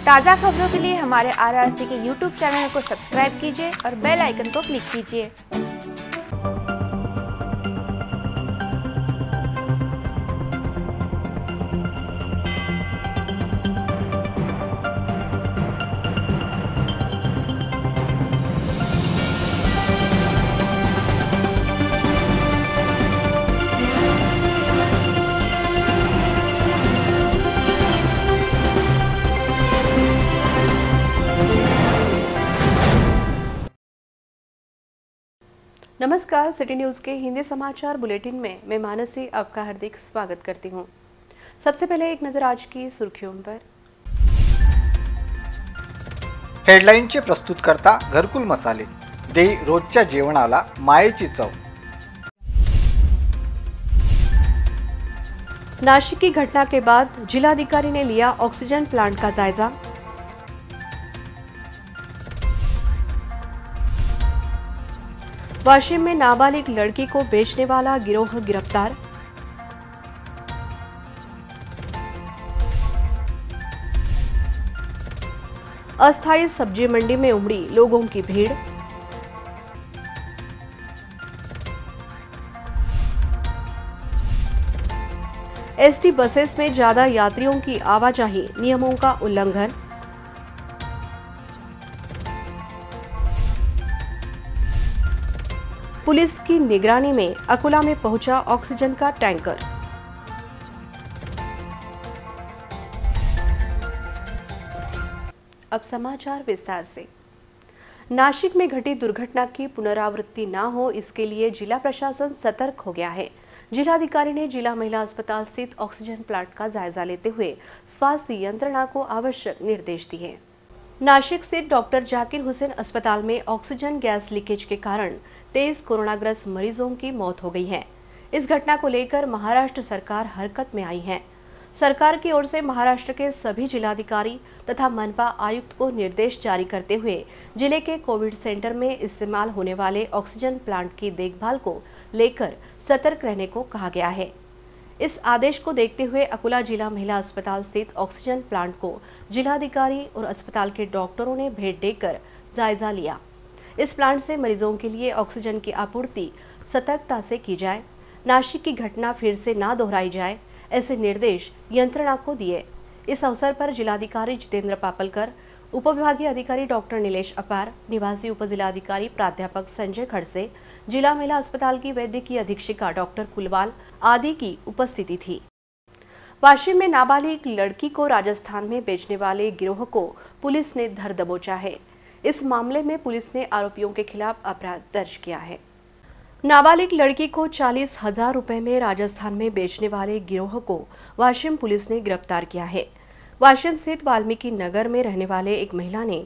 ताज़ा खबरों के लिए हमारे RRC के YouTube चैनल को सब्सक्राइब कीजिए और बेल आइकन को क्लिक कीजिए। नमस्कार, सिटी न्यूज़ के हिंदी समाचार बुलेटिन में मैं मानसी आपका हार्दिक स्वागत करती हूं। सबसे पहले एक नजर आज की सुर्खियों पर। हेडलाईनचे प्रस्तुतकर्ता घरकुल मसाले देई रोजच्या जेवणाला मायेची चव। नाशिक की घटना के बाद जिलाधिकारी ने लिया ऑक्सीजन प्लांट का जायजा। वाशिम में नाबालिग लड़की को बेचने वाला गिरोह गिरफ्तार। अस्थायी सब्जी मंडी में उमड़ी लोगों की भीड़। एसटी बसेस में ज्यादा यात्रियों की आवाजाही, नियमों का उल्लंघन। पुलिस की निगरानी में अकोला में पहुंचा ऑक्सीजन का टैंकर। अब समाचार विस्तार से। नासिक में घटी दुर्घटना की पुनरावृत्ति न हो, इसके लिए जिला प्रशासन सतर्क हो गया है। जिलाधिकारी ने जिला महिला अस्पताल स्थित ऑक्सीजन प्लांट का जायजा लेते हुए स्वास्थ्य यंत्रणा को आवश्यक निर्देश दिए। नासिक स्थित डॉक्टर जाकिर हुसैन अस्पताल में ऑक्सीजन गैस लीकेज के कारण 23 कोरोनाग्रस्त मरीजों की मौत हो गई है। इस घटना को लेकर महाराष्ट्र सरकार हरकत में आई है। सरकार की ओर से महाराष्ट्र के सभी जिलाधिकारी तथा मनपा आयुक्त को निर्देश जारी करते हुए जिले के कोविड सेंटर में इस्तेमाल होने वाले ऑक्सीजन प्लांट की देखभाल को लेकर सतर्क रहने को कहा गया है। इस आदेश को देखते हुए अकोला जिला महिला अस्पताल स्थित ऑक्सीजन प्लांट को जिलाधिकारी और अस्पताल के डॉक्टरों ने भेंट देकर जायजा लिया। इस प्लांट से मरीजों के लिए ऑक्सीजन की आपूर्ति सतर्कता से की जाए, नासिक की घटना फिर से ना दोहराई जाए, ऐसे निर्देश यंत्रणा को दिए। इस अवसर पर जिलाधिकारी जितेंद्र पापलकर, उपविभागीय अधिकारी डॉक्टर नीलेश अपार, निवासी उपजिलाधिकारी प्राध्यापक संजय खड़से, जिला महिला अस्पताल की वैद्यकीय अधीक्षिका डॉक्टर कुलवाल आदि की उपस्थिति थी। वाशिम में नाबालिग लड़की को राजस्थान में बेचने वाले गिरोह को पुलिस ने धर दबोचा है। इस मामले में पुलिस ने आरोपियों के खिलाफ अपराध दर्ज किया है। नाबालिग लड़की को 40,000 रुपए में राजस्थान में बेचने वाले गिरोह को वाशिम पुलिस ने गिरफ्तार किया है। वाशिम स्थित वाल्मीकि नगर में रहने वाले एक महिला ने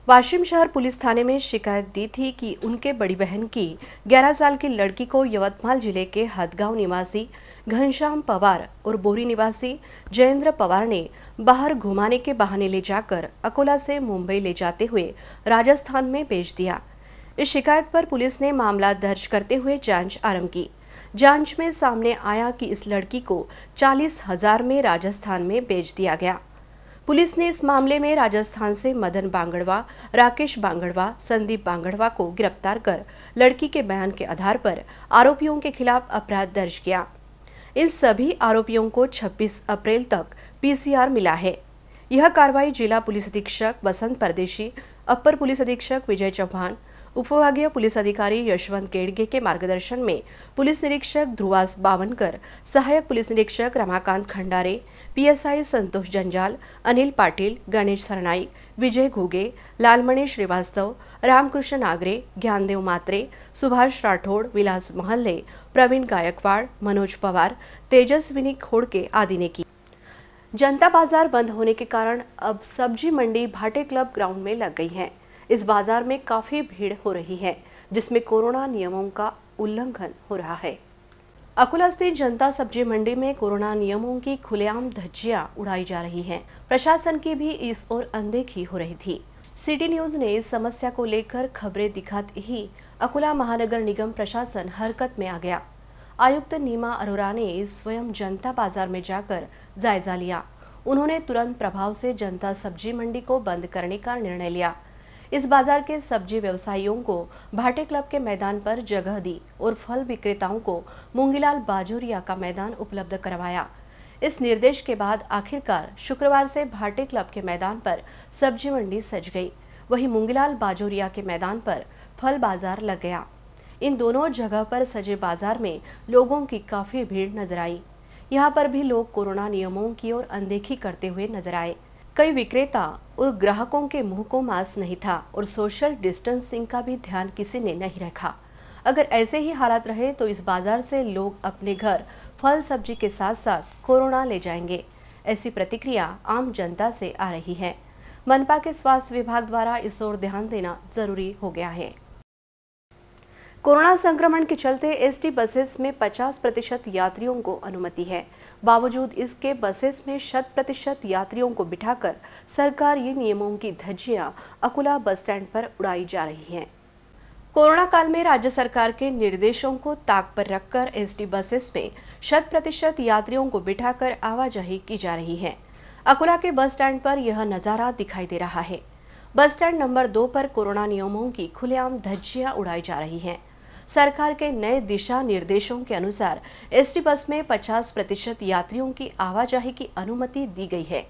वाशिम शहर पुलिस थाने में शिकायत दी थी कि उनके बड़ी बहन की 11 साल की लड़की को यवतमाल जिले के हदगांव निवासी घनश्याम पवार और बोरी निवासी जयेंद्र पवार ने बाहर घुमाने के बहाने ले जाकर अकोला से मुंबई ले जाते हुए राजस्थान में बेच दिया। इस शिकायत पर पुलिस ने मामला दर्ज करते हुए जांच आरंभ की। जांच में सामने आया कि इस लड़की को 40,000 में राजस्थान में बेच दिया गया। पुलिस ने इस मामले में राजस्थान से मदन बांगड़वा, राकेश बांगड़वा, संदीप बांगड़वा को गिरफ्तार कर लड़की के बयान के आधार पर आरोपियों के खिलाफ अपराध दर्ज किया। इन सभी आरोपियों को 26 अप्रैल तक PCR मिला है। यह कार्रवाई जिला पुलिस अधीक्षक बसंत परदेशी, अपर पुलिस अधीक्षक विजय चौहान, उपविभागीय पुलिस अधिकारी यशवंत केड़गे के मार्गदर्शन में पुलिस निरीक्षक ध्रुवास बावनकर, सहायक पुलिस निरीक्षक रमाकांत खंडारे, PSI संतोष जंजाल, अनिल पाटिल, गणेश सरनाईक, विजय घुगे, लालमणि श्रीवास्तव, रामकृष्ण नागरे, ज्ञानदेव मात्रे, सुभाष राठौड़, विलास महल्ले, प्रवीण गायकवाड़, मनोज पवार, तेजस्विनी खोड़के आदि ने की। जनता बाजार बंद होने के कारण अब सब्जी मंडी भाटे क्लब ग्राउंड में लग गई है। इस बाजार में काफी भीड़ हो रही है, जिसमें कोरोना नियमों का उल्लंघन हो रहा है। अकोला स्थित जनता सब्जी मंडी में कोरोना नियमों की खुलेआम धज्जियां उड़ाई जा रही हैं। प्रशासन की भी इस ओर अनदेखी हो रही थी। सिटी न्यूज ने इस समस्या को लेकर खबरें दिखाते ही अकोला महानगर निगम प्रशासन हरकत में आ गया। आयुक्त नीमा अरोरा ने स्वयं जनता बाजार में जाकर जायजा लिया। उन्होंने तुरंत प्रभाव से जनता सब्जी मंडी को बंद करने का निर्णय लिया। इस बाजार के सब्जी व्यवसायियों को भाटे क्लब के मैदान पर जगह दी और फल विक्रेताओं को मूंगीलाल बाजोरिया का मैदान उपलब्ध करवाया। इस निर्देश के बाद आखिरकार शुक्रवार से भाटे क्लब के मैदान पर सब्जी मंडी सज गई। वहीं मूंगीलाल बाजोरिया के मैदान पर फल बाजार लग गया। इन दोनों जगह पर सजे बाजार में लोगों की काफी भीड़ नजर आई। यहाँ पर भी लोग कोरोना नियमों की ओर अनदेखी करते हुए नजर आए। कई विक्रेता और ग्राहकों के मुंह को मास्क नहीं था और सोशल डिस्टेंसिंग का भी ध्यान किसी ने नहीं रखा। अगर ऐसे ही हालात रहे तो इस बाजार से लोग अपने घर फल सब्जी के साथ साथ कोरोना ले जाएंगे। ऐसी प्रतिक्रिया आम जनता से आ रही है। मनपा के स्वास्थ्य विभाग द्वारा इस ओर ध्यान देना जरूरी हो गया है। कोरोना संक्रमण के चलते एसटी बसेस में 50% यात्रियों को अनुमति है। बावजूद इसके बसेस में 100% यात्रियों को बिठाकर सरकार ये नियमों की धज्जियां अकोला बस स्टैंड पर उड़ाई जा रही हैं। कोरोना काल में राज्य सरकार के निर्देशों को ताक पर रखकर एसटी बसेस में 100% यात्रियों को बिठाकर आवाजाही की जा रही है। अकोला के बस स्टैंड पर यह नजारा दिखाई दे रहा है। बस स्टैंड नंबर 2 पर कोरोना नियमों की खुलेआम धज्जियां उड़ाई जा रही हैं। सरकार के नए दिशा निर्देशों के अनुसार एसटी बस में 50% यात्रियों की आवाजाही की अनुमति दी गई है,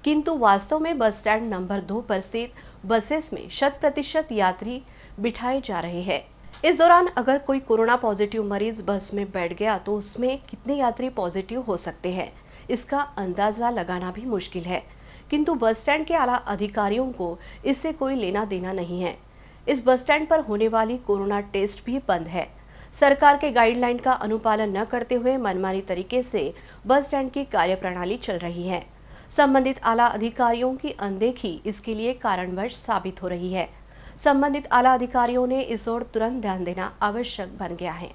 किंतु वास्तव में बस स्टैंड नंबर 2 पर स्थित बसेस में 100% यात्री बिठाए जा रहे हैं। इस दौरान अगर कोई कोरोना पॉजिटिव मरीज बस में बैठ गया तो उसमें कितने यात्री पॉजिटिव हो सकते हैं, इसका अंदाजा लगाना भी मुश्किल है। किंतु बस स्टैंड के आला अधिकारियों को इससे कोई लेना देना नहीं है। इस बस स्टैंड पर होने वाली कोरोना टेस्ट भी बंद है। सरकार के गाइडलाइन का अनुपालन न करते हुए मनमानी तरीके से बस स्टैंड की कार्यप्रणाली चल रही है। संबंधित आला अधिकारियों की अनदेखी इसके लिए कारणवश साबित हो रही है। संबंधित आला अधिकारियों ने इस ओर तुरंत ध्यान देना आवश्यक बन गया है।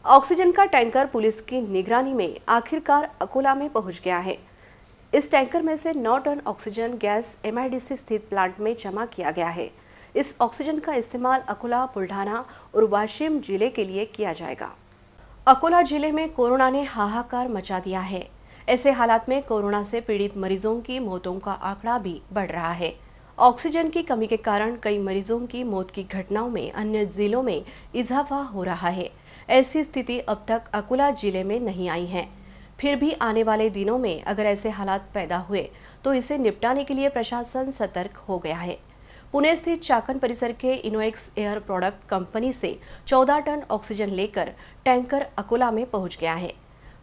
ऑक्सीजन का टैंकर पुलिस की निगरानी में आखिरकार अकोला में पहुंच गया है। इस टैंकर में से 9 टन ऑक्सीजन गैस MIDC स्थित प्लांट में जमा किया गया है। इस ऑक्सीजन का इस्तेमाल अकोला, बुल्ढाना और वाशिम जिले के लिए किया जाएगा। अकोला जिले में कोरोना ने हाहाकार मचा दिया है। ऐसे हालात में कोरोना से पीड़ित मरीजों की मौतों का आंकड़ा भी बढ़ रहा है। ऑक्सीजन की कमी के कारण कई मरीजों की मौत की घटनाओं में अन्य जिलों में इजाफा हो रहा है। ऐसी स्थिति अब तक अकोला जिले में नहीं आई है। फिर भी आने वाले दिनों में अगर ऐसे हालात पैदा हुए तो इसे निपटाने के लिए प्रशासन सतर्क हो गया है। पुणे स्थित चाकन परिसर के इनोएक्स एयर प्रोडक्ट कंपनी से 14 टन ऑक्सीजन लेकर टैंकर अकोला में पहुंच गया है।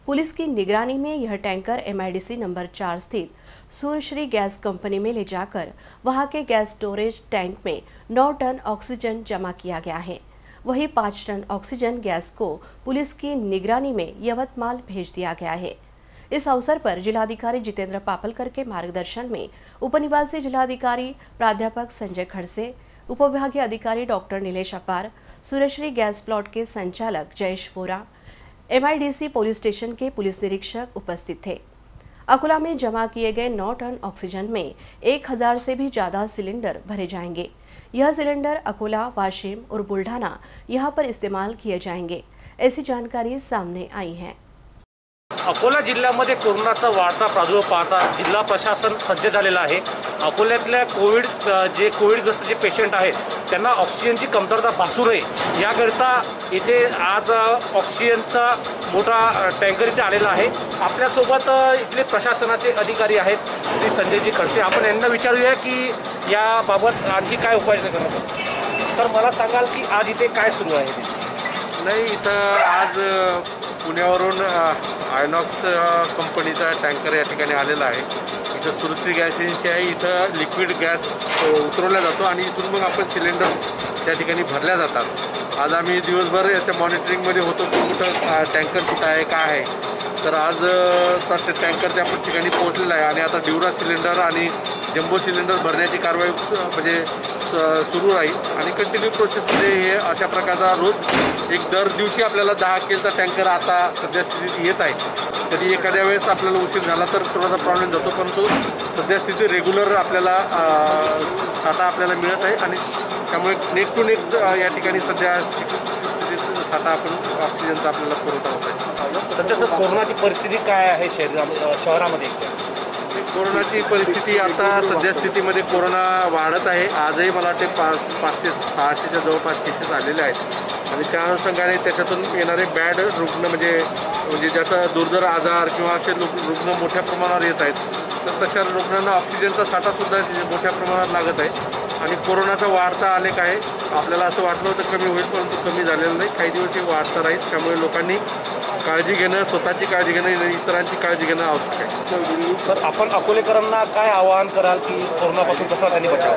पुलिस की निगरानी में यह टैंकर MIDC नंबर 4 स्थित सूर्यश्री गैस कंपनी में ले जाकर वहां के गैस स्टोरेज टैंक में 9 टन ऑक्सीजन जमा किया गया है। वहीं 5 टन ऑक्सीजन गैस को पुलिस की निगरानी में यवतमाल भेज दिया गया है। इस अवसर पर जिलाधिकारी जितेंद्र पापलकर के मार्गदर्शन में उपनिवासी जिलाधिकारी प्राध्यापक संजय खड़से, उपविभागीय अधिकारी डॉक्टर नीलेश अपार, सूर्यश्री गैस प्लॉट के संचालक Jayesh Vora, MIDC police station के पुलिस निरीक्षक उपस्थित थे। अकोला में जमा किए गए 9 टन ऑक्सीजन में 1000 से भी ज्यादा सिलेंडर भरे जाएंगे। यह सिलेंडर अकोला, वाशिम और बुल्ढाना यहां पर इस्तेमाल किए जाएंगे। ऐसी जानकारी सामने आई है। अकोला जिल्ह्यामध्ये कोरोनाचा वाढता प्रादुर्भाव पाहता जिल्हा प्रशासन सज्ज झालेलं आहे। अकोल्यातल्या कोविडग्रस्त जे पेशंट आहेत त्यांना ऑक्सिजनची कमतरता भासू नये याकरिता इथे आज ऑक्सिजनचा मोठा टँकर इथे आलेला आहे। आपल्यासोबत इथले प्रशासनाचे अधिकारी आहेत श्री संजयजी खडसे। आपण यांना विचारूया की याबाबत आणखी काय उपाययोजना करणार। सर, मला सांगाल की आज इथे काय सुरू आहे? नाही, इथं आज पुण्यावरून आयनॉक्स कंपनीचा टँकर या ठिकाणी आलेला आहे। इथं सूर्यश्री गॅस एजन्सी आहे। इथं लिक्विड गॅस उतरवला जातो आणि इथून मग आपण सिलेंडर्स त्या ठिकाणी भरल्या जातात। आज आम्ही दिवसभर याच्या मॉनिटरिंगमध्ये होतो की कुठं टँकर कुठं आहे, काय आहे। तर आज टँकर त्या ठिकाणी पोहोचलेला आहे आणि आता ड्युरा सिलेंडर आणि जम्बो सिलेंडर भरण्याची कारवाई म्हणजे सुरू राहील आणि कंटिन्यू प्रोसेसमध्ये हे अशा प्रकारचा रोज एक दर दिवशी आपल्याला 10 किलोचा टँकर आता सध्या स्थितीत येत आहे। कधी एखाद्या वेळेस आपल्याला उशीर झाला तर थोडासा प्रॉब्लेम जातो, परंतु सध्या स्थिती रेग्युलर आपल्याला साठा आपल्याला मिळत आहे आणि त्यामुळे नेक टू नेक या ठिकाणी सध्या साठा आपण ऑक्सिजनचा आपल्याला पुरवठा होत आहे. सध्या सर कोरोनाची परिस्थिती काय आहे शहरामध्ये? कोरोनाची परिस्थिती आता सध्या स्थितीमध्ये कोरोना वाढत आहे. आजही मला वाटते 500-600च्या जवळपास केसेस आलेले आहेत आणि त्या अनुषंगाने त्याच्यातून येणारे बॅड रुग्ण म्हणजे ज्याचा दुर्धर आजार किंवा असे रुग्ण मोठ्या प्रमाणावर येत आहेत, तर तशा रुग्णांना ऑक्सिजनचा साठासुद्धा मोठ्या प्रमाणात लागत आहे. आणि कोरोनाचा वाढता आलेख आहे. आपल्याला असं वाटलं होतं कमी होईल, परंतु कमी झालेलं नाही. काही दिवस हे वाढता राहील. त्यामुळे लोकांनी काळजी घेणं, स्वतःची काळजी घेणं, इतरांची काळजी घेणं आवश्यक आहे. सर, आपण अकोलेकरांना काय आवाहन कराल की कोरोनापासून कसा त्यांनी बचाव?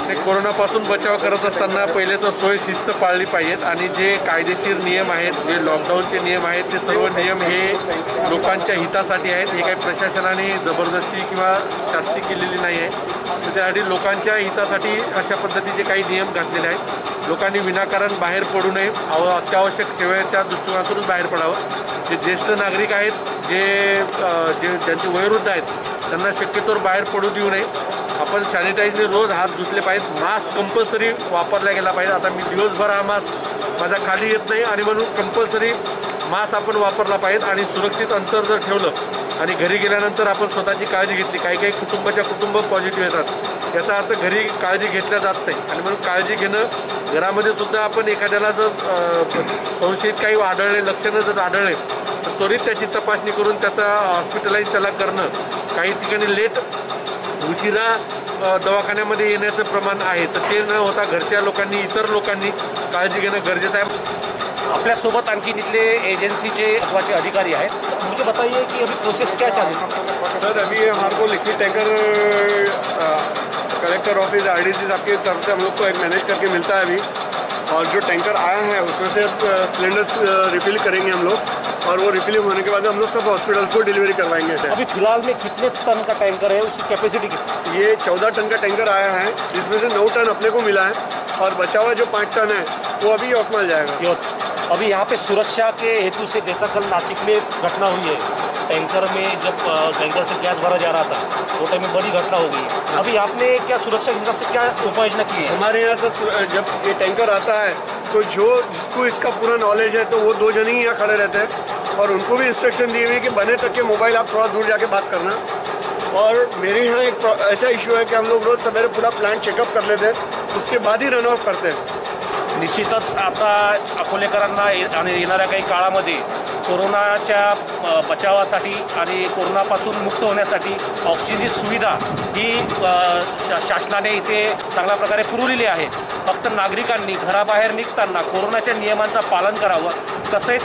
ते कोरोनापासून बचाव करत असताना पहिले तर सोय शिस्त पाळली पाहिजेत आणि जे कायदेशीर नियम आहेत, जे लॉकडाऊनचे नियम आहेत, ते सर्व नियम हे लोकांच्या हितासाठी आहेत. हे काही प्रशासनाने जबरदस्ती किंवा शास्ती केलेली नाही आहे. तर त्यासाठी लोकांच्या हितासाठी अशा पद्धतीचे काही नियम घातलेले आहेत. लोकांनी विनाकारण बाहेर पडू नये. अत्यावश्यक सेवेच्या दृष्टिकोनातूनच बाहेर पडावं. जे ज्येष्ठ नागरिक आहेत, ज्यांचे वयोवृद्ध आहेत, त्यांना शक्यतोवर बाहेर पडू देऊ नये. आपण सॅनिटायझरने रोज हात धुतले पाहिजेत. मास्क कंपल्सरी वापरला गेला पाहिजे. आता मी दिवसभर हा मास्क माझ्या खाली येत नाही आणि म्हणून कंपल्सरी मास्क आपण वापरला पाहिजे. आणि सुरक्षित अंतर जर ठेवलं आणि घरी गेल्यानंतर आपण स्वतःची काळजी घेतली, काही कुटुंब पॉझिटिव्ह येतात, याचा अर्थ घरी काळजी घेतल्या जात नाही. आणि म्हणून काळजी घेणं, घरामध्ये सुद्धा आपण एखाद्याला जर संशयित काही आढळले, लक्षणं जर आढळले, तर त्वरित त्याची तपासणी करून त्याचा हॉस्पिटलाइज त्याला करणं. काही ठिकाणी उशिरा दवाखान्यामध्ये येण्याचं प्रमाण आहे, तर ते न होता घरच्या लोकांनी, इतर लोकांनी काळजी घेणं गरजेचं आहे. आपल्यासोबत आणखी इथले एजेंसीचे महत्त्वाचे अधिकारी आहेत. मुझे बताइए कि अभी प्रोसेस क्या चालू है? सर, अभी हमारे को liquid tanker collector office RDC साहब की तरफ से हम लोग को एक मैनेज करके मिलता है अभी, और जो टैंकर आया है उसमें से सिलेंडर्स रिफिल करेंगे हम लोग, और वो रिफिलिंग होने के बाद हम लोग सब हॉस्पिटल्स को डिलीवरी करवाएंगे। अभी फिलहाल में कितने टन का टैंकर है, उसकी कैपेसिटी कितनी? ये 14 टन का टैंकर आया है, जिसमें से 9 टन अपने को मिला है, और बचा हुआ जो 5 टन है वो अभी यवतमाल जाएगा। अभी यहाँ पे सुरक्षा के हेतु से, जैसा कल नासिक में घटना हुई है, टैंकर में जब टैंकर से गैस भरा जा रहा था, वो टाइम में बड़ी घटना हो गई। अभी आपने क्या सुरक्षा के हिसाब से क्या उपाय योजना की है? हमारे यहाँ से जब ये टैंकर आता है तो जिसको इसका पूरा नॉलेज है, तो वो 2 जन ही यहाँ खड़े रहते हैं, और उनको भी इंस्ट्रक्शन दी हुई कि बने तक के मोबाइल आप थोड़ा दूर जाके बात करना। और मेरे यहाँ एक ऐसा इशू है कि हम लोग रोज सवेरे पूरा प्लांट चेकअप कर लेते हैं, उसके बाद ही रन ऑफ करते हैं। निश्चितच आता अकोलेकरांना आणि येणाऱ्या काही काळामध्ये कोरोनाच्या बचावासाठी आणि कोरोनापासून मुक्त होण्यासाठी ऑक्सिजनची सुविधा ही शासनाने इथे चांगल्या प्रकारे पुरवलेली आहे। फक्त नागरिकांनी घराबाहेर निघताना कोरोनाच्या नियमांचं पालन करावं, तसेच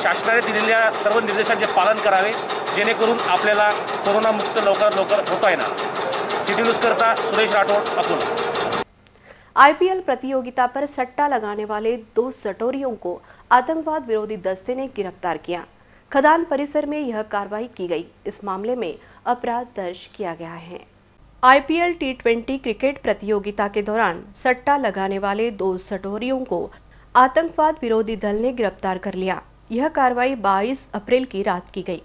शासनाने दिलेल्या सर्व निर्देशांचे पालन करावे, जेणेकरून आपल्याला कोरोनामुक्त लवकरात लवकर होता येणार। सिटी न्यूज करता सुरेश राठोड, अकोला। IPL प्रतियोगिता पर सट्टा लगाने वाले 2 सटोरियों को आतंकवाद विरोधी दस्ते ने गिरफ्तार किया। खदान परिसर में यह कार्रवाई की गई। इस मामले में अपराध दर्ज किया गया है। IPL T20 क्रिकेट प्रतियोगिता के दौरान सट्टा लगाने वाले 2 सटोरियों को आतंकवाद विरोधी दल ने गिरफ्तार कर लिया। यह कार्रवाई 22 अप्रैल की रात की गई।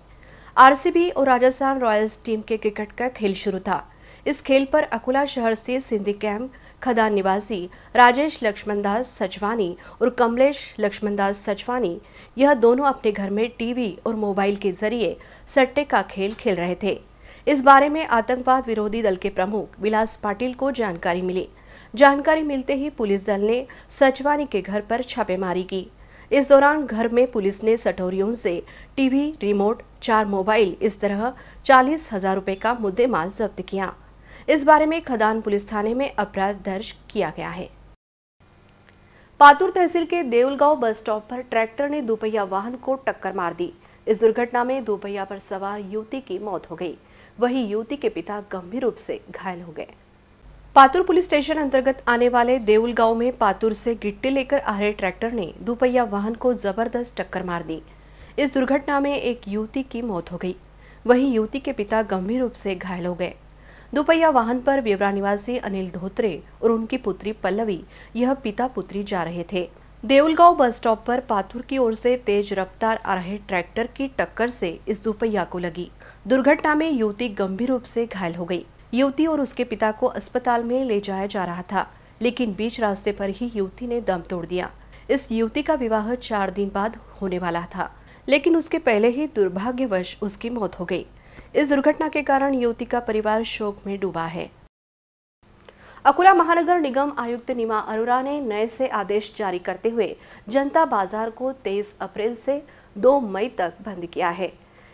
RCB और राजस्थान रॉयल्स टीम के क्रिकेट का खेल शुरू था। इस खेल पर अकोला शहर से सिंधी कैंप खदान निवासी राजेश लक्ष्मणदास सचवानी और कमलेश लक्ष्मणदास सचवानी, यह दोनों अपने घर में टीवी और मोबाइल के जरिए सट्टे का खेल खेल रहे थे। इस बारे में आतंकवाद विरोधी दल के प्रमुख विलास पाटिल को जानकारी मिली। जानकारी मिलते ही पुलिस दल ने सचवानी के घर पर छापेमारी की। इस दौरान घर में पुलिस ने सटोरियों से टीवी, रिमोट, 4 मोबाइल, इस तरह 40,000 रुपए का मुद्देमाल जब्त किया। इस बारे में खदान पुलिस थाने में अपराध दर्ज किया गया है। पातुर तहसील के देउलगांव बस स्टॉप पर ट्रैक्टर ने दोपहिया वाहन को टक्कर मार दी। इस दुर्घटना में दोपहिया पर सवार युवती की मौत हो गई, वहीं युवती के पिता गंभीर रूप से घायल हो गए। पातुर पुलिस स्टेशन अंतर्गत आने वाले देउलगांव में पातुर से गिट्टी लेकर आ रहे ट्रैक्टर ने दोपहिया वाहन को जबरदस्त टक्कर मार दी। इस दुर्घटना में एक युवती की मौत हो गई, वहीं युवती के पिता गंभीर रूप से घायल हो गए। दोपहिया वाहन पर व्यवरा निवासी अनिल धोत्रे और उनकी पुत्री पल्लवी, यह पिता पुत्री जा रहे थे। देउलगांव बस स्टॉप पर पातुर की ओर से तेज रफ्तार आ रहे ट्रैक्टर की टक्कर से इस दोपहिया को लगी। दुर्घटना में युवती गंभीर रूप से घायल हो गई। युवती और उसके पिता को अस्पताल में ले जाया जा रहा था, लेकिन बीच रास्ते पर ही युवती ने दम तोड़ दिया। इस युवती का विवाह 4 दिन बाद होने वाला था, लेकिन उसके पहले ही दुर्भाग्यवश उसकी मौत हो गई। इस दुर्घटना के कारण युवती का परिवार शोक में डूबा है। अकोला महानगर निगम आयुक्त नीमा अरोरा ने नए से आदेश जारी करते हुए जनता बाजार को 23 अप्रैल से 2 मई तक बंद किया है।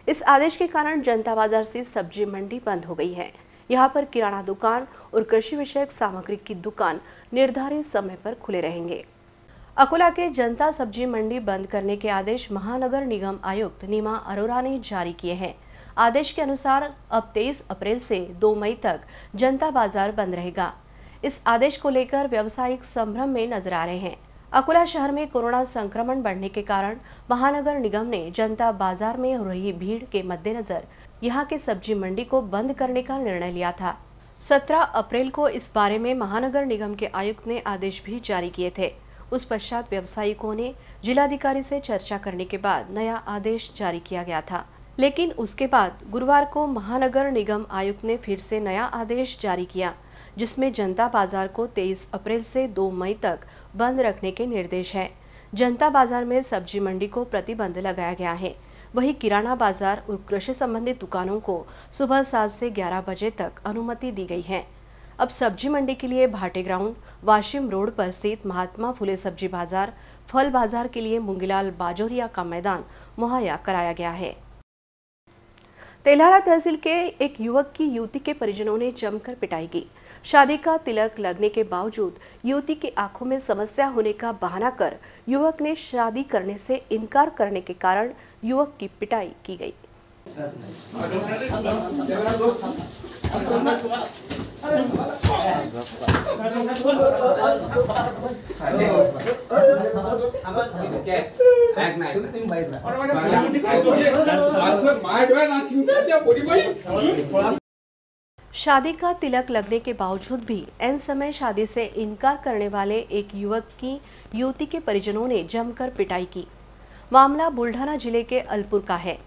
इस आदेश के कारण जनता बाजार से सब्जी मंडी बंद हो गई है। यहाँ पर किराना दुकान और कृषि विषयक सामग्री की दुकान निर्धारित समय पर खुले रहेंगे। अकोला के जनता सब्जी मंडी बंद करने के आदेश महानगर निगम आयुक्त नीमा अरोरा ने जारी किए हैं। आदेश के अनुसार अब 23 अप्रैल से 2 मई तक जनता बाजार बंद रहेगा। इस आदेश को लेकर व्यावसायिक संभ्रम में नजर आ रहे हैं। अकोला शहर में कोरोना संक्रमण बढ़ने के कारण महानगर निगम ने जनता बाजार में हो रही भीड़ के मद्देनजर यहां के सब्जी मंडी को बंद करने का निर्णय लिया था। 17 अप्रैल को इस बारे में महानगर निगम के आयुक्त ने आदेश भी जारी किए थे। उस पश्चात व्यावसायिकों ने जिलाधिकारी से चर्चा करने के बाद नया आदेश जारी किया गया था, लेकिन उसके बाद गुरुवार को महानगर निगम आयुक्त ने फिर से नया आदेश जारी किया, जिसमें जनता बाजार को 23 अप्रैल से 2 मई तक बंद रखने के निर्देश हैं। जनता बाजार में सब्जी मंडी को प्रतिबंध लगाया गया है। वहीं किराना बाजार और कृषि संबंधित दुकानों को सुबह 7 से 11 बजे तक अनुमति दी गई है। अब सब्जी मंडी के लिए भाटे ग्राउंड, वाशिम रोड पर स्थित महात्मा फुले सब्जी बाजार, फल बाजार के लिए मुंगीलाल बाजोरिया का मैदान मुहैया कराया गया है। तेल्हारा तहसील के एक युवक की युवती के परिजनों ने जमकर पिटाई की। शादी का तिलक लगने के बावजूद युवती की आंखों में समस्या होने का बहाना कर युवक ने शादी करने से इनकार करने के कारण युवक की पिटाई की गई। शादी का तिलक लगने के बावजूद भी ऐन समय शादी से इनकार करने वाले एक युवक की युवती के परिजनों ने जमकर पिटाई की। मामला बुल्ढाना जिले के अलपुर का है।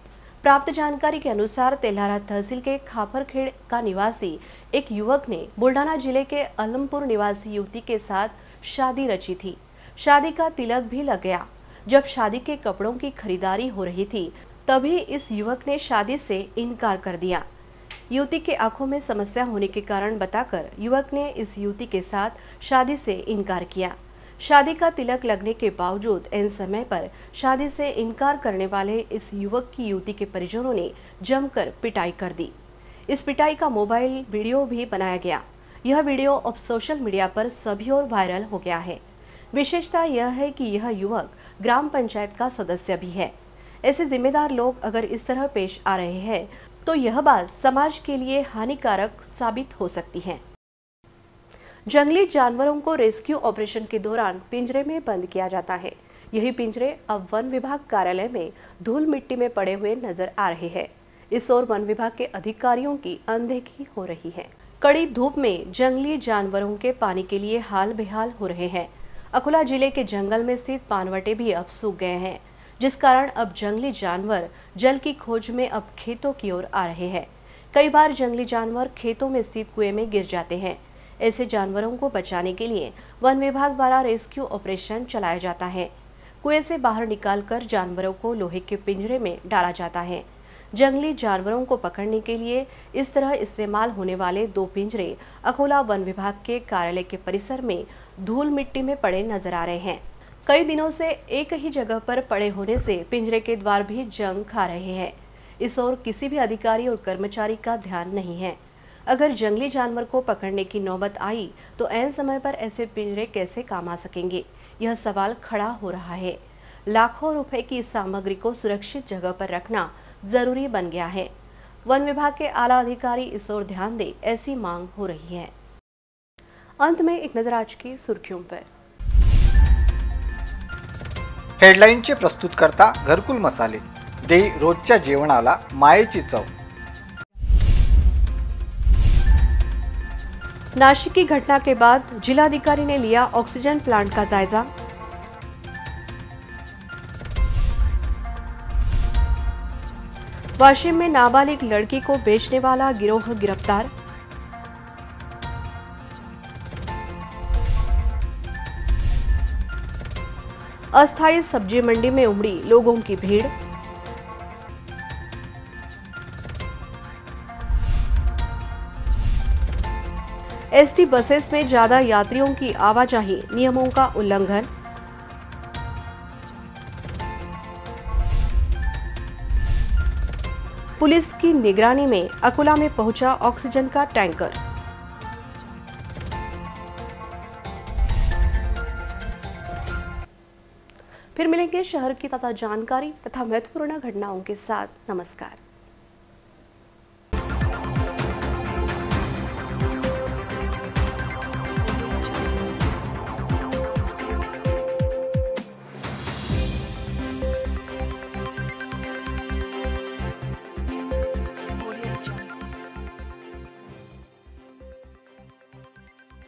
प्राप्त जानकारी के अनुसार तेल्हारा तहसील के खापरखेड़ का निवासी एक युवक ने बुल्ढाना जिले के अलमपुर निवासी युवती के साथ शादी रची थी। शादी का तिलक भी लग गया। जब शादी के कपड़ों की खरीदारी हो रही थी, तभी इस युवक ने शादी से इनकार कर दिया। युवती के आंखों में समस्या होने के कारण बताकर युवक ने इस युवती के साथ शादी से इनकार किया। शादी का तिलक लगने के बावजूद ऐन समय पर शादी से इनकार करने वाले इस युवक की युवती के परिजनों ने जमकर पिटाई कर दी। इस पिटाई का मोबाइल वीडियो भी बनाया गया। यह वीडियो अब सोशल मीडिया पर सभी ओर वायरल हो गया है। विशेषता यह है कि यह युवक ग्राम पंचायत का सदस्य भी है। ऐसे जिम्मेदार लोग अगर इस तरह पेश आ रहे हैं तो यह बात समाज के लिए हानिकारक साबित हो सकती है। जंगली जानवरों को रेस्क्यू ऑपरेशन के दौरान पिंजरे में बंद किया जाता है। यही पिंजरे अब वन विभाग कार्यालय में धूल मिट्टी में पड़े हुए नजर आ रहे हैं। इस ओर वन विभाग के अधिकारियों की अनदेखी हो रही है। कड़ी धूप में जंगली जानवरों के पानी के लिए हाल बेहाल हो रहे हैं। अकोला जिले के जंगल में स्थित पानवटे भी अब सूख गए हैं, जिस कारण अब जंगली जानवर जल की खोज में अब खेतों की ओर आ रहे हैं। कई बार जंगली जानवर खेतों में स्थित कुएं में गिर जाते हैं। ऐसे जानवरों को बचाने के लिए वन विभाग द्वारा रेस्क्यू ऑपरेशन चलाया जाता है। कुएं से बाहर निकालकर जानवरों को लोहे के पिंजरे में डाला जाता है। जंगली जानवरों को पकड़ने के लिए इस तरह इस्तेमाल होने वाले 2 पिंजरे अकोला वन विभाग के कार्यालय के परिसर में धूल मिट्टी में पड़े नजर आ रहे हैं। कई दिनों से एक ही जगह पर पड़े होने से पिंजरे के द्वार भी जंग खा रहे हैं। इस ओर किसी भी अधिकारी और कर्मचारी का ध्यान नहीं है। अगर जंगली जानवर को पकड़ने की नौबत आई तो ऐन समय पर ऐसे पिंजरे कैसे काम आ सकेंगे, यह सवाल खड़ा हो रहा है। लाखों रुपए की इस सामग्री को सुरक्षित जगह पर रखना जरूरी बन गया है। वन विभाग के आला अधिकारी इस ओर ध्यान दें, ऐसी मांग हो रही है। अंत में एक नजर आज की सुर्खियों पर। हेडलाईनचे प्रस्तुतकर्ता घरकुल मसाले दे रोजच्या जेवणाला मायेची चव। नाशिक की घटना के बाद जिलाधिकारी ने लिया ऑक्सीजन प्लांट का जायजा। वाशिम में नाबालिग लड़की को बेचने वाला गिरोह गिरफ्तार। अस्थायी सब्जी मंडी में उमड़ी लोगों की भीड़। एसटी बसेस में ज्यादा यात्रियों की आवाजाही, नियमों का उल्लंघन। पुलिस की निगरानी में अकोला में पहुंचा ऑक्सीजन का टैंकर। फिर मिलेंगे शहर की ताजा जानकारी तथा महत्वपूर्ण घटनाओं के साथ। नमस्कार।